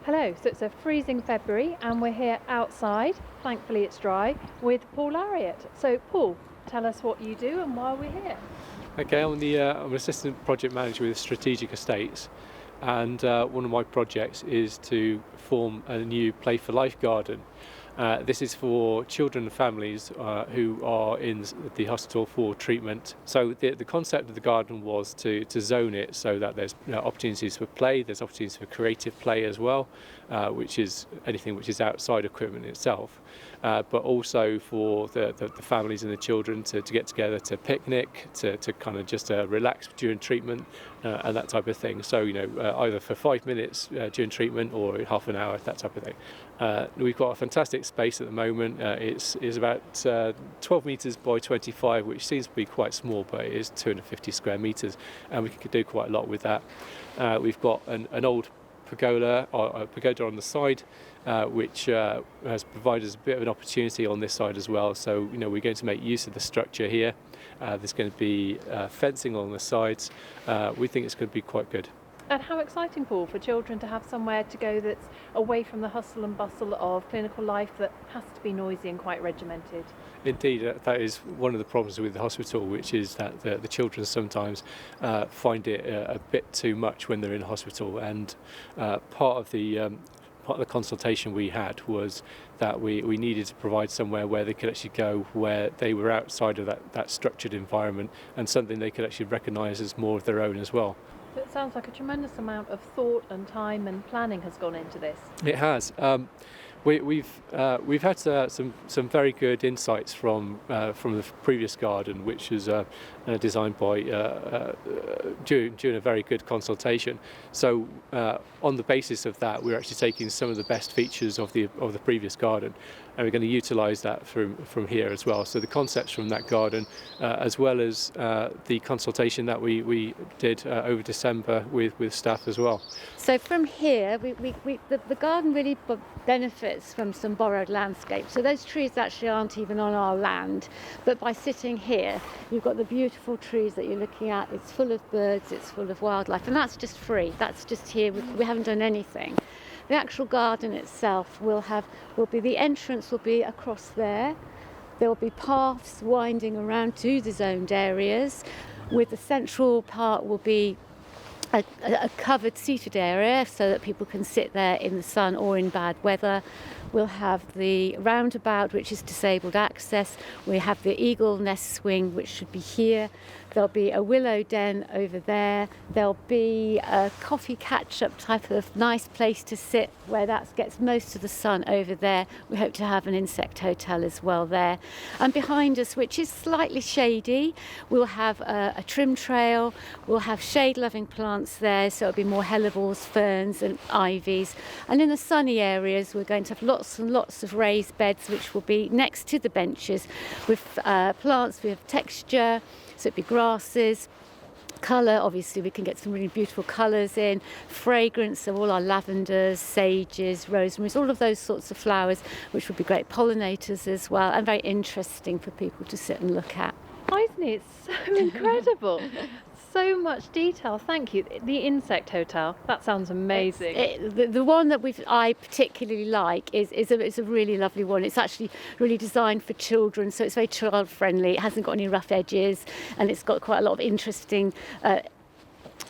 Hello, so it's a freezing February and we're here outside, thankfully it's dry, with Paul Lariat. So Paul, tell us what you do and why we're here. Okay, I'm an assistant project manager with Strategic Estates, and one of my projects is to form a new Play for Life garden. This is for children and families who are in the hospital for treatment. So the concept of the garden was to zone it so that there's opportunities for play, there's opportunities for creative play as well, which is anything which is outside equipment itself, but also for the families and the children to get together to picnic, to kind of just relax during treatment and that type of thing. So, either for 5 minutes during treatment or half an hour, that type of thing. We've got a fantastic space at the moment. It's about 12 metres by 25, which seems to be quite small, but it is 250 square metres, and we can do quite a lot with that. We've got an old pergola or a pagoda on the side, which has provided us a bit of an opportunity on this side as well. So, we're going to make use of the structure here. There's going to be fencing along the sides. We think it's going to be quite good. And how exciting, Paul, for children to have somewhere to go that's away from the hustle and bustle of clinical life that has to be noisy and quite regimented. Indeed, that is one of the problems with the hospital, which is that the children sometimes find it a bit too much when they're in hospital. And part of the consultation we had was that we needed to provide somewhere where they could actually go, where they were outside of that structured environment, and something they could actually recognise as more of their own as well. It sounds like a tremendous amount of thought and time and planning has gone into this. It has. We've had some very good insights from the previous garden, which was designed by during a very good consultation. So on the basis of that, we're actually taking some of the best features of the previous garden, and we're going to utilise that from here as well. So the concepts from that garden, as well as the consultation that we did over December with staff as well. So from here, the garden really benefits from some borrowed landscape. So those trees actually aren't even on our land, but by sitting here, you've got the beautiful trees that you're looking at. It's full of birds, it's full of wildlife, and that's just free. That's just here. We haven't done anything. The actual garden itself the entrance will be across there. There will be paths winding around to the zoned areas, with the central part will be a covered seated area so that people can sit there in the sun or in bad weather. We'll have the roundabout, which is disabled access. We have the eagle nest swing, which should be here. There'll be a willow den over there. There'll be a coffee catch-up type of nice place to sit where that gets most of the sun over there. We hope to have an insect hotel as well there. And behind us, which is slightly shady, we'll have a trim trail. We'll have shade-loving plants there, so it'll be more hellebores, ferns and ivies. And in the sunny areas, we're going to have lots and lots of raised beds, which will be next to the benches with plants with texture. So it'd be grasses, colour, obviously we can get some really beautiful colours in, fragrance of all our lavenders, sages, rosemaries, all of those sorts of flowers, which would be great pollinators as well, and very interesting for people to sit and look at. Isn't it so incredible? So much detail, thank you. The insect hotel, that sounds amazing. The one that I particularly like is a really lovely one. It's actually really designed for children, so it's very child friendly. It hasn't got any rough edges, and it's got quite a lot of interesting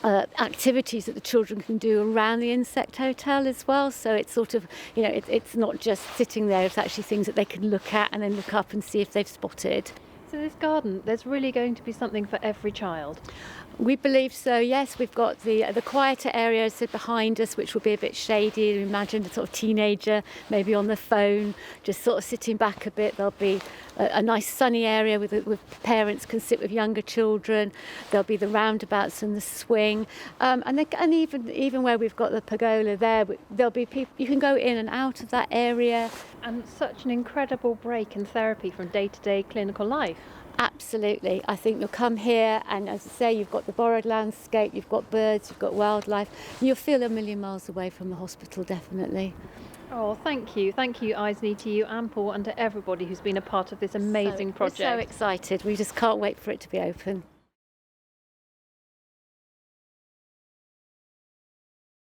activities that the children can do around the insect hotel as well. So it's sort of, it's not just sitting there, it's actually things that they can look at and then look up and see if they've spotted. So this garden, there's really going to be something for every child. We believe so, yes. We've got the quieter areas behind us, which will be a bit shady. Imagine a sort of teenager, maybe on the phone, just sort of sitting back a bit. There'll be a nice sunny area with parents can sit with younger children. There'll be the roundabouts and the swing, and even where we've got the pergola there, there'll be people. You can go in and out of that area. And such an incredible break in therapy from day-to-day clinical life. Absolutely. I think you'll come here and, as I say, you've got the borrowed landscape, you've got birds, you've got wildlife. You'll feel a million miles away from the hospital, definitely. Oh, thank you. Thank you, Isni, to you and Paul, and to everybody who's been a part of this amazing project. We're so excited. We just can't wait for it to be open.